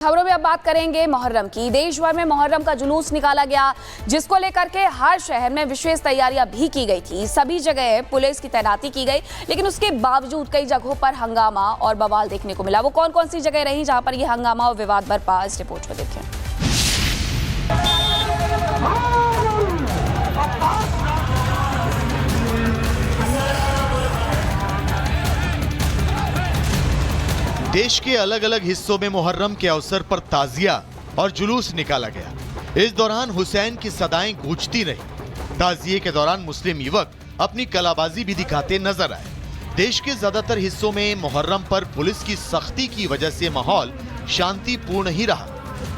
खबरों में अब बात करेंगे मुहर्रम की। देश भर में मुहर्रम का जुलूस निकाला गया, जिसको लेकर के हर शहर में विशेष तैयारियां भी की गई थी। सभी जगह पुलिस की तैनाती की गई, लेकिन उसके बावजूद कई जगहों पर हंगामा और बवाल देखने को मिला। वो कौन कौन सी जगह रही जहां पर यह हंगामा और विवाद बरपा, इस रिपोर्ट में देखें। देश के अलग अलग हिस्सों में मुहर्रम के अवसर पर ताजिया और जुलूस निकाला गया। इस दौरान हुसैन की सदाएं गूंजती रही। ताजिए के दौरान मुस्लिम युवक अपनी कलाबाजी भी दिखाते नजर आए। देश के ज्यादातर हिस्सों में मुहर्रम पर पुलिस की सख्ती की वजह से माहौल शांतिपूर्ण ही रहा।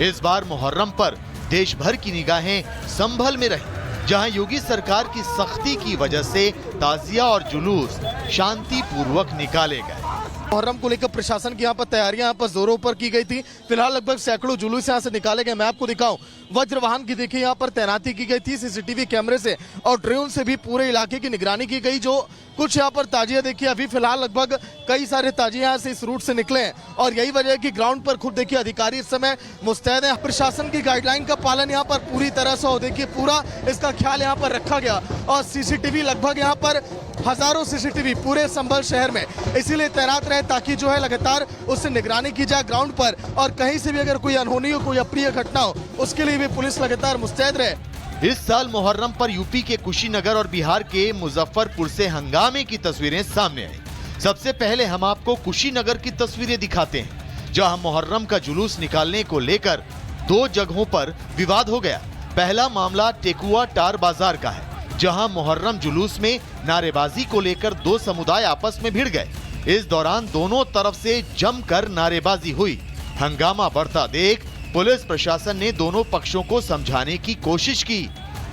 इस बार मुहर्रम पर देश भर की निगाहें संभल में रही, जहां योगी सरकार की सख्ती की वजह से ताजिया और जुलूस शांतिपूर्वक निकाले गए। मुहर्रम को लेकर प्रशासन की यहाँ पर तैयारियां यहाँ पर जोरों पर की गई थी। फिलहाल लगभग सैकड़ों जुलूस यहाँ से निकाले गए। मैं आपको दिखाऊं, वज्र वाहन की देखिए यहाँ पर तैनाती की गई थी, सीसीटीवी कैमरे से और ड्रोन से भी पूरे इलाके की निगरानी की गई। जो कुछ यहाँ पर ताजिया देखिए, अभी फिलहाल लगभग कई सारे ताजिया यहाँ से इस रूट से निकले हैं और यही वजह है कि ग्राउंड पर खुद देखिए अधिकारी इस समय मुस्तैद हैं। प्रशासन की गाइडलाइन का पालन यहाँ पर पूरी तरह से हो, देखिए पूरा इसका ख्याल यहाँ पर रखा गया और सीसीटीवी लगभग यहाँ पर हजारों सीसीटीवी पूरे संभल शहर में इसीलिए तैनात रहे ताकि जो है लगातार उससे निगरानी की जाए ग्राउंड पर, और कहीं से भी अगर कोई अनहोनी हो, कोई अप्रिय घटना हो, उसके लिए भी पुलिस लगातार मुस्तैद रहे। इस साल मुहर्रम पर यूपी के कुशीनगर और बिहार के मुजफ्फरपुर से हंगामे की तस्वीरें सामने आई। सबसे पहले हम आपको कुशीनगर की तस्वीरें दिखाते हैं, जहां मुहर्रम का जुलूस निकालने को लेकर दो जगहों पर विवाद हो गया। पहला मामला टेकुआ टार बाजार का है, जहां मुहर्रम जुलूस में नारेबाजी को लेकर दो समुदाय आपस में भिड़ गए। इस दौरान दोनों तरफ से जमकर नारेबाजी हुई। हंगामा बढ़ता देख पुलिस प्रशासन ने दोनों पक्षों को समझाने की कोशिश की,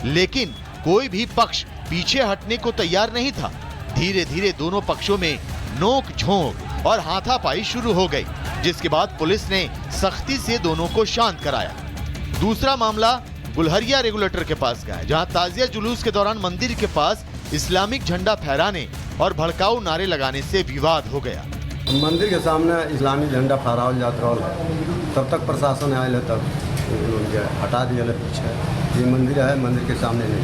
लेकिन कोई भी पक्ष पीछे हटने को तैयार नहीं था। धीरे धीरे दोनों पक्षों में नोक झोंक और हाथापाई शुरू हो गई, जिसके बाद पुलिस ने सख्ती से दोनों को शांत कराया। दूसरा मामला गुलहरिया रेगुलेटर के पास का है, जहां ताजिया जुलूस के दौरान मंदिर के पास इस्लामिक झंडा फहराने और भड़काऊ नारे लगाने से विवाद हो गया। मंदिर के सामने इस्लामिक झंडा फहरावल जात रहा, तब तक प्रशासन आयल है, तब हटा दिया पीछे। ये मंदिर है, मंदिर के सामने नहीं,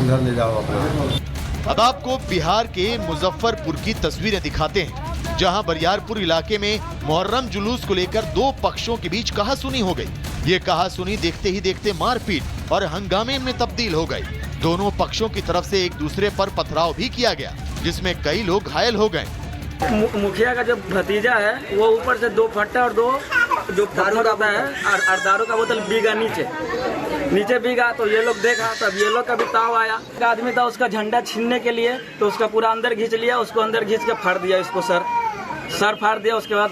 उधर ले जाओ अपना। अब आपको बिहार के मुजफ्फरपुर की तस्वीरें दिखाते हैं, जहां बरियारपुर इलाके में मुहर्रम जुलूस को लेकर दो पक्षों के बीच कहासुनी हो गई। ये कहासुनी देखते ही देखते मारपीट और हंगामे में तब्दील हो गई। दोनों पक्षों की तरफ से एक दूसरे पर पथराव भी किया गया, जिसमें कई लोग घायल हो गए। मुखिया का जो भतीजा है वो ऊपर से दो फट्टा और दो जो दारू रहता है और दारू का बोतल बीगा नीचे बीगा, तो ये लोग देखा, तब ये लोग का भी ताव आया। एक आदमी था उसका झंडा छीनने के लिए, तो उसका पूरा अंदर खींच लिया, उसको अंदर खींच के फाड़ दिया, इसको सर फाड़ दिया। उसके बाद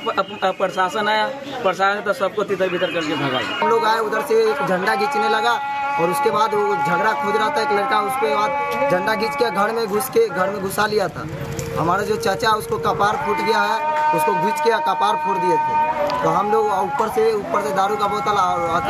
प्रशासन आया, प्रशासन तो सबको तितर बितर करके भगा। हम लोग आए, उधर से एक झंडा खींचने लगा और उसके बाद वो झगड़ा खोद रहा था एक लड़का, उसके बाद झंडा खींच के घर में घुसा लिया था। हमारा जो चाचा उसको कपार फूट गया है, उसको घींच के कपार फोड़ दिए थे। तो हम लोग ऊपर से दारू का बोतल और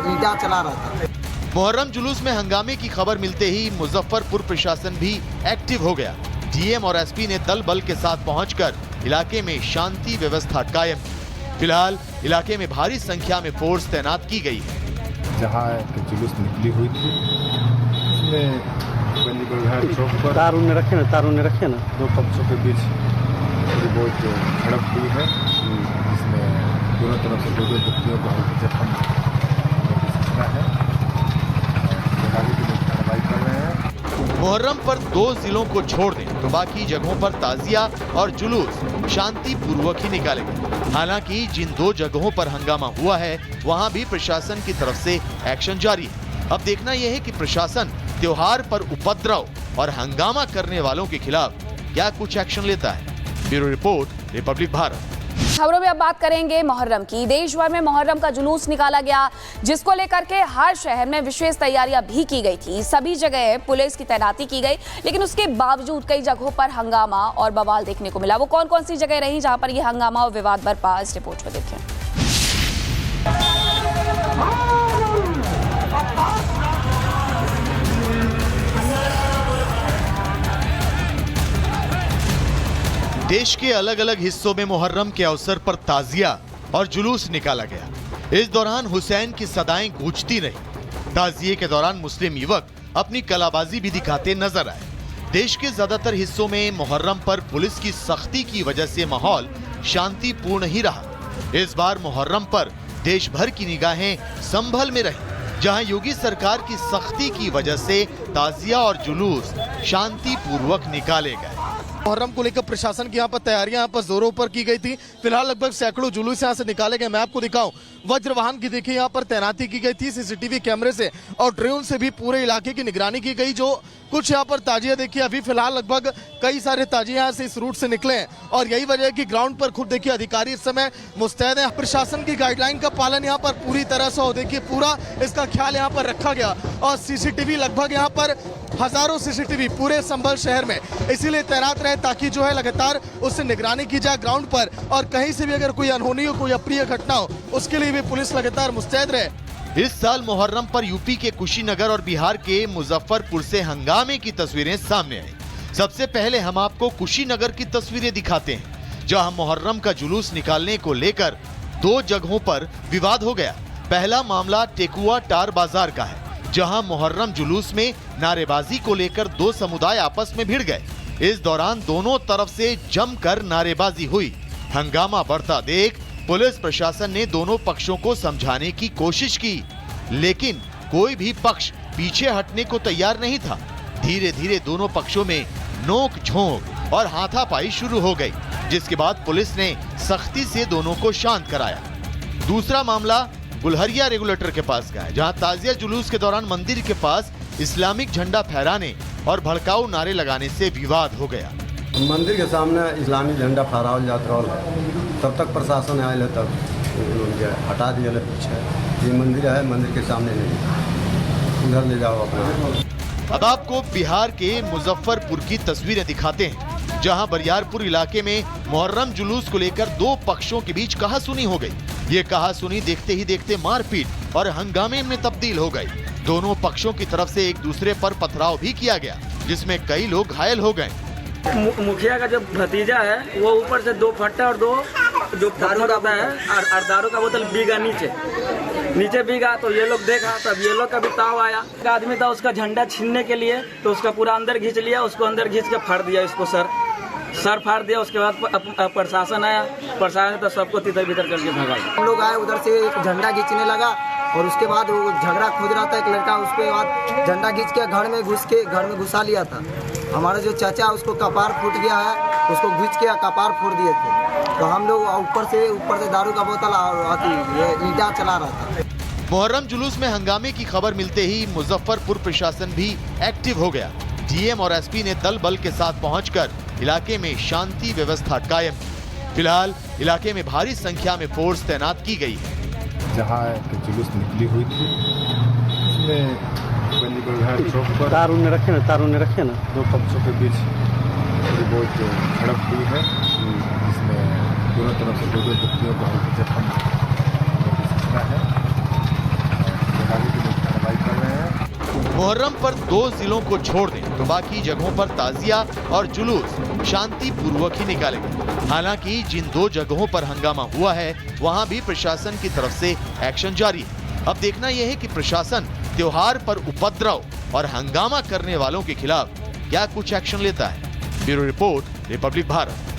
ईंटा चला रहा था। मुहर्रम जुलूस में हंगामे की खबर मिलते ही मुजफ्फरपुर प्रशासन भी एक्टिव हो गया। डीएम और एसपी ने दल बल के साथ पहुंचकर इलाके में शांति व्यवस्था कायम की। फिलहाल इलाके में भारी संख्या में फोर्स तैनात की गई है। जहाँ जुलूस निकली हुई थी उसमें तारों ने रखे ना दो पक्षों के बीच थोड़ी बहुत झड़प हुई है, जिसमें दोनों तरफ से दो व्यक्तियों को जख्म है। कार्रवाई कर रहे हैं। मुहर्रम पर दो जिलों को छोड़ दें तो बाकी जगहों पर ताजिया और जुलूस शांति पूर्वक ही निकाले गए। हालांकि जिन दो जगहों पर हंगामा हुआ है, वहां भी प्रशासन की तरफ से एक्शन जारी है। अब देखना यह है कि प्रशासन त्योहार पर उपद्रव और हंगामा करने वालों के खिलाफ क्या कुछ एक्शन लेता है। Bureau report, Republic Bharat. खबरों में अब बात करेंगे मुहर्रम की। देश भर में मुहर्रम का जुलूस निकाला गया, जिसको लेकर के हर शहर में विशेष तैयारियां भी की गई थी। सभी जगह पुलिस की तैनाती की गई, लेकिन उसके बावजूद कई जगहों पर हंगामा और बवाल देखने को मिला। वो कौन कौन सी जगह रही जहां पर यह हंगामा और विवाद बरपा, इस रिपोर्ट में देखें। देश के अलग अलग हिस्सों में मुहर्रम के अवसर पर ताजिया और जुलूस निकाला गया। इस दौरान हुसैन की सदाएं गूंजती रही। ताजिए के दौरान मुस्लिम युवक अपनी कलाबाजी भी दिखाते नजर आए। देश के ज्यादातर हिस्सों में मुहर्रम पर पुलिस की सख्ती की वजह से माहौल शांतिपूर्ण ही रहा। इस बार मुहर्रम पर देश भर की निगाहें संभल में रही, जहां योगी सरकार की सख्ती की वजह से ताजिया और जुलूस शांतिपूर्वक निकाले गए। मुहर्रम को लेकर प्रशासन की यहाँ पर तैयारियां यहाँ पर जोरों पर की गई थी। फिलहाल लगभग सैकड़ों जुलूस यहाँ से निकाले गए। मैं आपको दिखाऊं, वज्र वाहन की देखिए यहाँ पर तैनाती की गई थी, सीसीटीवी कैमरे से और ड्रोन से भी पूरे इलाके की निगरानी की गई। जो कुछ यहाँ पर ताजिया देखिए, अभी फिलहाल लगभग कई सारे ताजिया यहाँ से इस रूट से निकले हैं और यही वजह है कि ग्राउंड पर खुद देखिए अधिकारी इस समय मुस्तैद हैं। प्रशासन की गाइडलाइन का पालन यहाँ पर पूरी तरह से हो, देखिए पूरा इसका ख्याल यहाँ पर रखा गया और सीसीटीवी लगभग यहाँ पर हजारों सीसीटीवी पूरे संभल शहर में इसीलिए तैनात रहे ताकि जो है लगातार उससे निगरानी की जाए ग्राउंड पर, और कहीं से भी अगर कोई अनहोनी हो, कोई अप्रिय घटना हो, उसके लिए भी पुलिस लगातार मुस्तैद रहे। इस साल मुहर्रम पर यूपी के कुशीनगर और बिहार के मुजफ्फरपुर से हंगामे की तस्वीरें सामने आई। सबसे पहले हम आपको कुशीनगर की तस्वीरें दिखाते हैं, जहां मुहर्रम का जुलूस निकालने को लेकर 2 जगहों पर विवाद हो गया। पहला मामला टेकुआ टार बाजार का है, जहां मुहर्रम जुलूस में नारेबाजी को लेकर 2 समुदाय आपस में भिड़ गए। इस दौरान दोनों तरफ से जमकर नारेबाजी हुई। हंगामा बढ़ता देख पुलिस प्रशासन ने दोनों पक्षों को समझाने की कोशिश की, लेकिन कोई भी पक्ष पीछे हटने को तैयार नहीं था। धीरे धीरे दोनों पक्षों में नोक झोंक और हाथापाई शुरू हो गई, जिसके बाद पुलिस ने सख्ती से दोनों को शांत कराया। दूसरा मामला गुलहरिया रेगुलेटर के पास का है, जहां ताजिया जुलूस के दौरान मंदिर के पास इस्लामिक झंडा फहराने और भड़काऊ नारे लगाने से विवाद हो गया। मंदिर के सामने इस्लामी झंडा फहरावल जात रहा, तब तक प्रशासन आयल है, तब उन्होंने हटा दिया पीछे। ये मंदिर है, मंदिर के सामने नहीं, उधर ले जाओ अपना। अब आपको बिहार के मुजफ्फरपुर की तस्वीरें दिखाते हैं, जहां बरियारपुर इलाके में मुहर्रम जुलूस को लेकर 2 पक्षों के बीच कहासुनी हो गई। ये कहासुनी देखते ही देखते मारपीट और हंगामे में तब्दील हो गई। दोनों पक्षों की तरफ से एक दूसरे पर पथराव भी किया गया, जिसमें कई लोग घायल हो गए। मुखिया का जो भतीजा है वो ऊपर से 2 फट्टा और 2 जो दारू रहता है और दारू का बोतल बीगा नीचे बीगा। तो ये लोग देखा, तब ये लोग का भी ताव आया। एक आदमी था उसका झंडा छीनने के लिए, तो उसका पूरा अंदर खींच लिया, उसको अंदर खींच के फाड़ दिया, इसको सर फाड़ दिया। उसके बाद प्रशासन आया, प्रशासन तो सबको तितर बितर करके भगाया। हम लोग आए, उधर से एक झंडा खींचने लगा और उसके बाद वो झगड़ा खोज रहा था एक लड़का, उसके बाद झंडा खींच के घर में घुसा लिया था। हमारा जो चाचा उसको कपार फूट गया है, उसको घुस के कपार फोड़ दिए थे। तो हम लोग ऊपर से दारू का बोतल और ये ईंटा चला रहा था। मुहर्रम जुलूस में हंगामे की खबर मिलते ही मुजफ्फरपुर प्रशासन भी एक्टिव हो गया। डीएम और एसपी ने दल बल के साथ पहुंचकर इलाके में शांति व्यवस्था कायम की। फिलहाल इलाके में भारी संख्या में फोर्स तैनात की गई है। जहाँ जुलूस निकली हुई थी उसमें चौक पर तारुण्य रखे ना 2 पक्षों के बीच थोड़ी बहुत झड़प हुई है, जिसमें दोनों तरफ से 2 व्यक्तियों को हल्के जख्म सूचना है। कार्रवाई कर रहे हैं। मुहर्रम पर 2 जिलों को छोड़ दें तो बाकी जगहों पर ताजिया और जुलूस शांतिपूर्वक ही निकाले गए। हालांकि जिन 2 जगहों पर हंगामा हुआ है वहां भी प्रशासन की तरफ से एक्शन जारी है। अब देखना यह है कि प्रशासन त्योहार पर उपद्रव और हंगामा करने वालों के खिलाफ क्या कुछ एक्शन लेता है। Bureau report, Republic Bharat.